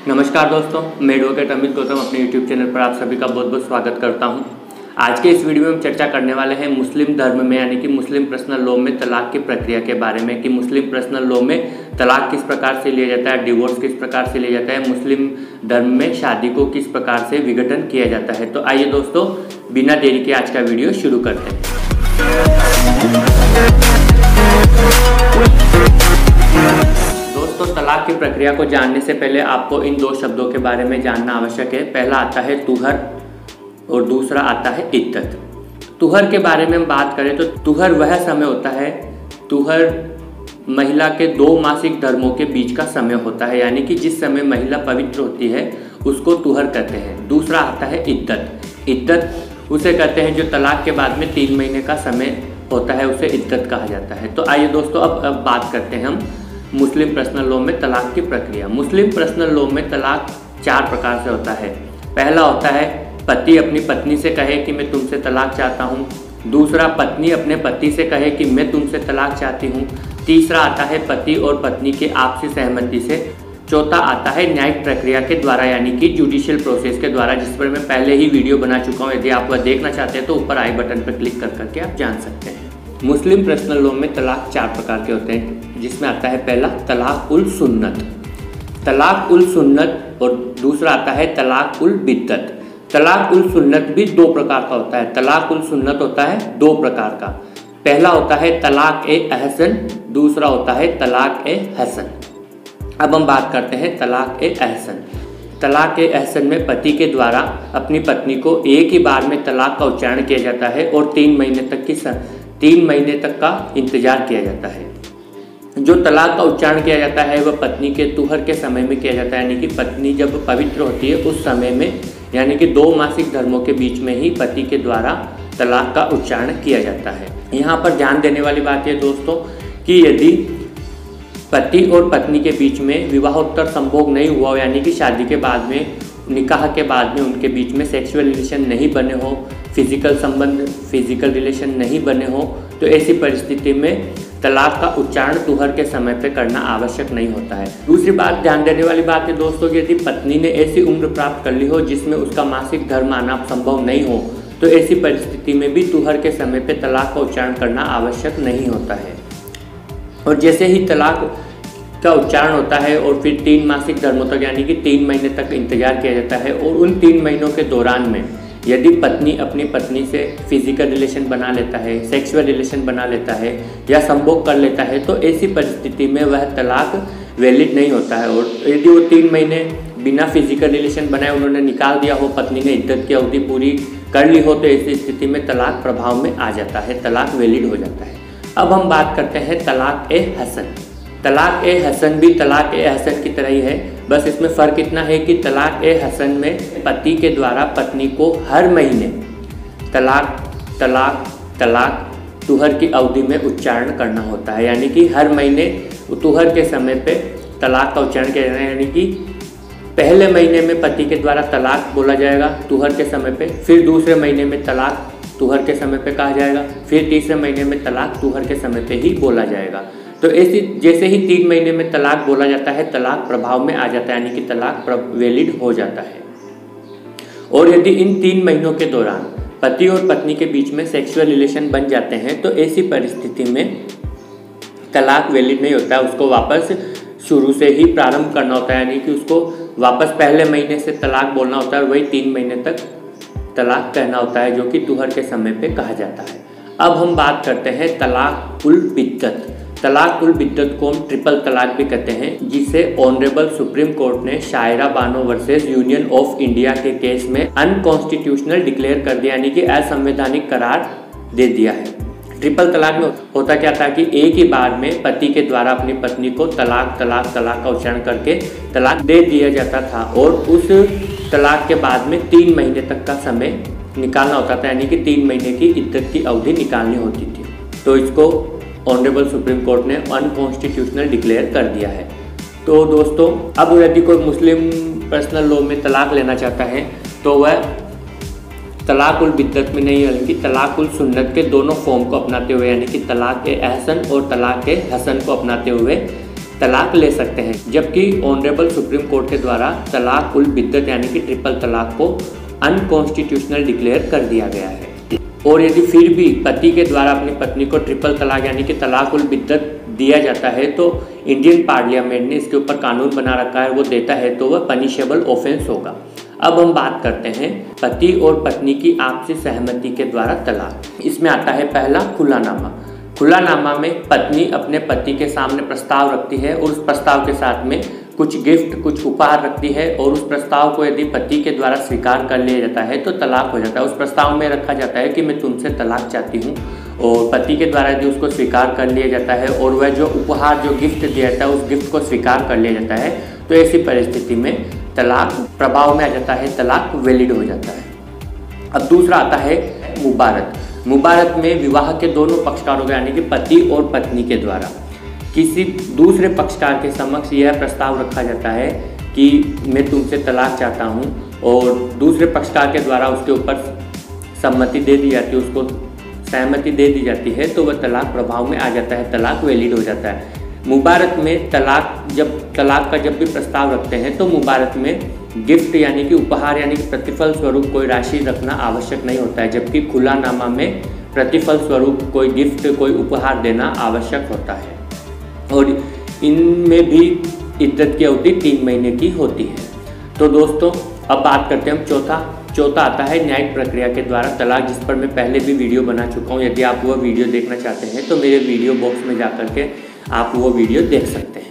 नमस्कार दोस्तों, मैं एडवोकेट अमित गौतम अपने यूट्यूब चैनल पर आप सभी का बहुत बहुत स्वागत करता हूं। आज के इस वीडियो में हम चर्चा करने वाले हैं मुस्लिम धर्म में यानी कि मुस्लिम पर्सनल लॉ में तलाक की प्रक्रिया के बारे में कि मुस्लिम पर्सनल लॉ में तलाक किस प्रकार से लिया जाता है, डिवोर्स किस प्रकार से लिया जाता है, मुस्लिम धर्म में शादी को किस प्रकार से विघटन किया जाता है। तो आइए दोस्तों, बिना देरी के आज का वीडियो शुरू करते हैं। दोस्तों, तलाक की प्रक्रिया को जानने से पहले आपको इन दो शब्दों के बारे में जानना आवश्यक है। पहला आता है तुहर और दूसरा आता है इद्दत। तुहर के बारे में हम बात करें तो तुहर वह समय होता है, तुहर महिला के 2 मासिक धर्मों के बीच का समय होता है, यानी कि जिस समय महिला पवित्र होती है उसको तुहर कहते हैं। दूसरा आता है इद्दत। इद्दत उसे कहते हैं जो तलाक के बाद में 3 महीने का समय होता है, उसे इद्दत कहा जाता है। तो आइए दोस्तों, अब बात करते हैं हम मुस्लिम पर्सनल लॉ में तलाक की प्रक्रिया। मुस्लिम पर्सनल लॉ में तलाक 4 प्रकार से होता है। पहला होता है पति अपनी पत्नी से कहे कि मैं तुमसे तलाक चाहता हूँ। दूसरा, पत्नी अपने पति से कहे कि मैं तुमसे तलाक चाहती हूँ। तीसरा आता है पति और पत्नी के आपसी सहमति से। चौथा आता है न्यायिक प्रक्रिया के द्वारा यानी कि जुडिशियल प्रोसेस के द्वारा, जिस पर मैं पहले ही वीडियो बना चुका हूँ। यदि आप वह देखना चाहते हैं तो ऊपर आई बटन पर क्लिक कर करके आप जान सकते हैं। मुस्लिम पर्सनल लॉ में तलाक 4 प्रकार के होते हैं, जिसमें आता है पहला तलाक उल सुन्नत। तलाक उल सुन्नत और दूसरा आता है तलाक उल बिद्दत। तलाक उल सुन्नत भी 2 प्रकार का होता है। तलाक उल सुन्नत होता है 2 प्रकार का। पहला होता है तलाक ए अहसन, दूसरा होता है तलाक ए हसन। अब हम बात करते हैं तलाक ए अहसन। तलाक ए अहसन में पति के द्वारा अपनी पत्नी को एक ही बार में तलाक का उच्चारण किया जाता है और 3 महीने तक का इंतजार किया जाता है। जो तलाक का उच्चारण किया जाता है वह पत्नी के तुहर के समय में किया जाता है, यानी कि पत्नी जब पवित्र होती है उस समय में, यानी कि 2 मासिक धर्मों के बीच में ही पति के द्वारा तलाक का उच्चारण किया जाता है। यहाँ पर ध्यान देने वाली बात है दोस्तों कि यदि पति और पत्नी के बीच में विवाहोत्तर संभोग नहीं हुआ, यानी कि शादी के बाद में, निकाह के बाद में उनके बीच में सेक्सुअल रिलेशन नहीं बने हो, फिजिकल रिलेशन नहीं बने हो, तो ऐसी परिस्थिति में तलाक का उच्चारण तुहर के समय पे करना आवश्यक नहीं होता है। दूसरी बात ध्यान देने वाली बात है दोस्तों कि यदि पत्नी ने ऐसी उम्र प्राप्त कर ली हो जिसमें उसका मासिक धर्म आना संभव नहीं हो, तो ऐसी परिस्थिति में भी तुहर के समय पे तलाक का उच्चारण करना आवश्यक नहीं होता है। और जैसे ही तलाक का उच्चारण होता है और फिर 3 मासिक धर्मों तक यानी कि 3 महीने तक इंतजार किया जाता है, और उन 3 महीनों के दौरान में यदि पत्नी अपनी पत्नी से फिजिकल रिलेशन बना लेता है, सेक्सुअल रिलेशन बना लेता है या संभोग कर लेता है, तो ऐसी परिस्थिति में वह तलाक वैलिड नहीं होता है। और यदि वो 3 महीने बिना फिजिकल रिलेशन बनाए उन्होंने निकाल दिया हो, पत्नी ने इद्दत की अवधि पूरी कर ली हो, तो ऐसी स्थिति में तलाक प्रभाव में आ जाता है, तलाक वैलिड हो जाता है। अब हम बात करते हैं तलाक ए हसन। तलाक ए हसन भी तलाक ए हसन की तरह ही है, बस इसमें फ़र्क इतना है कि तलाक ए हसन में पति के द्वारा पत्नी को हर महीने तलाक तलाक तलाक तुहर की अवधि में उच्चारण करना होता है, यानी कि हर महीने तुहर के समय पे तलाक का उच्चारण किया जाना है। यानी कि पहले महीने में पति के द्वारा तलाक बोला जाएगा तुहर के समय पे, फिर दूसरे महीने में तलाक तुहर के समय पे कहा जाएगा, फिर तीसरे महीने में तलाक तुहर के समय पे ही बोला जाएगा। तो ऐसी जैसे ही 3 महीने में तलाक बोला जाता है, तलाक प्रभाव में आ जाता है, यानी कि तलाक वैलिड हो जाता है। और यदि इन 3 महीनों के दौरान पति और पत्नी के बीच में सेक्सुअल रिलेशन बन जाते हैं, तो ऐसी परिस्थिति में तलाक वैलिड नहीं होता है, उसको वापस शुरू से ही प्रारंभ करना होता है, यानी कि उसको वापस पहले महीने से तलाक बोलना होता है और वही 3 महीने तक तलाक कहना होता है, जो कि तुहर के समय पे कहा जाता है। अब हम बात करते हैं तलाक उल बिद्दत। तलाक उल बिद्दत को हम ट्रिपल तलाक भी कहते हैं, जिसे ऑनरेबल सुप्रीम कोर्ट ने Shayara Bano versus union of India के केस में अनकॉन्स्टिट्यूशनल डिक्लेयर कर दिया, यानी कि असंवैधानिक करार दे दिया है। ट्रिपल तलाक में होता क्या था कि एक ही बार में पति के द्वारा अपनी पत्नी को तलाक तलाक तलाक का उच्चारण करके तलाक दे दिया जाता था, और उस तलाक के बाद में 3 महीने तक का समय निकालना होता था, यानी कि 3 महीने की इद्दत की अवधि निकालनी होती थी। तो इसको ऑनरेबल सुप्रीम कोर्ट ने अनकॉन्स्टिट्यूशनल डिक्लेयर कर दिया है। तो दोस्तों, अब यदि कोई मुस्लिम पर्सनल लॉ में तलाक लेना चाहता है तो वह तलाक उल बिद्दत में नहीं बल्कि तलाक उल सुन्नत के दोनों फॉर्म को अपनाते हुए, यानी कि तलाक ए अहसन और तलाक ए हसन को अपनाते हुए तलाक ले सकते हैं, जबकि ऑनरेबल सुप्रीम कोर्ट के द्वारा तलाक उल बिद्दत यानी कि ट्रिपल तलाक को अनकॉन्स्टिट्यूशनल डिक्लेयर कर दिया गया है। और यदि फिर भी पति के द्वारा अपनी पत्नी को ट्रिपल तलाक यानी कि तलाक उल बिद्दत दिया जाता है तो इंडियन पार्लियामेंट ने इसके ऊपर कानून बना रखा है, वो देता है तो वह पनिशेबल ऑफेंस होगा। अब हम बात करते हैं पति और पत्नी की आपसी सहमति के द्वारा तलाक। इसमें आता है पहला खुलानामा। खुलानामा में पत्नी अपने पति के सामने प्रस्ताव रखती है और उस प्रस्ताव के साथ में कुछ गिफ्ट, कुछ उपहार रखती है और उस प्रस्ताव को यदि पति के द्वारा स्वीकार कर लिया जाता है तो तलाक हो जाता है। उस प्रस्ताव में रखा जाता है कि मैं तुमसे तलाक चाहती हूँ और पति के द्वारा यदि उसको स्वीकार कर लिया जाता है और वह जो उपहार, जो गिफ्ट दिया जाता है उस गिफ्ट को स्वीकार कर लिया जाता है तो ऐसी परिस्थिति में तलाक प्रभाव में आ जाता है, तलाक वैलिड हो जाता है। अब दूसरा आता है मुबारत। मुबारत में विवाह के दोनों पक्षकारों को यानी कि पति और पत्नी के द्वारा किसी दूसरे पक्षकार के समक्ष यह प्रस्ताव रखा जाता है कि मैं तुमसे तलाक चाहता हूँ और दूसरे पक्षकार के द्वारा उसके ऊपर सम्मति दे दी जाती है, उसको सहमति दे दी जाती है तो वह तलाक प्रभाव में आ जाता है, तलाक वैलिड हो जाता है। मुबारत में तलाक का जब भी प्रस्ताव रखते हैं तो मुबारत में गिफ्ट यानी कि उपहार यानी कि प्रतिफल स्वरूप कोई राशि रखना आवश्यक नहीं होता है, जबकि खुलानामा में प्रतिफल स्वरूप कोई गिफ्ट, कोई उपहार देना आवश्यक होता है और इनमें भी इद्दत की अवधि 3 महीने की होती है। तो दोस्तों अब बात करते हैं हम चौथा आता है न्यायिक प्रक्रिया के द्वारा तलाक, जिस पर मैं पहले भी वीडियो बना चुका हूँ। यदि आप वो वीडियो देखना चाहते हैं तो मेरे वीडियो बॉक्स में जाकर के आप वो वीडियो देख सकते हैं।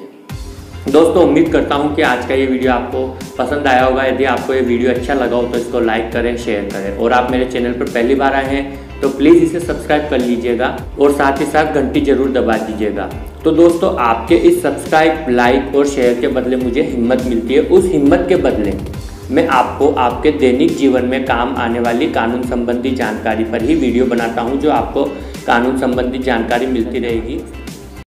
दोस्तों उम्मीद करता हूँ कि आज का ये वीडियो आपको पसंद आया होगा। यदि आपको ये वीडियो अच्छा लगा हो तो इसको लाइक करें, शेयर करें और आप मेरे चैनल पर पहली बार आए हैं तो प्लीज़ इसे सब्सक्राइब कर लीजिएगा और साथ ही साथ घंटी जरूर दबा दीजिएगा। तो दोस्तों आपके इस सब्सक्राइब, लाइक और शेयर के बदले मुझे हिम्मत मिलती है। उस हिम्मत के बदले मैं आपको आपके दैनिक जीवन में काम आने वाली कानून संबंधी जानकारी पर ही वीडियो बनाता हूं, जो आपको कानून संबंधी जानकारी मिलती रहेगी।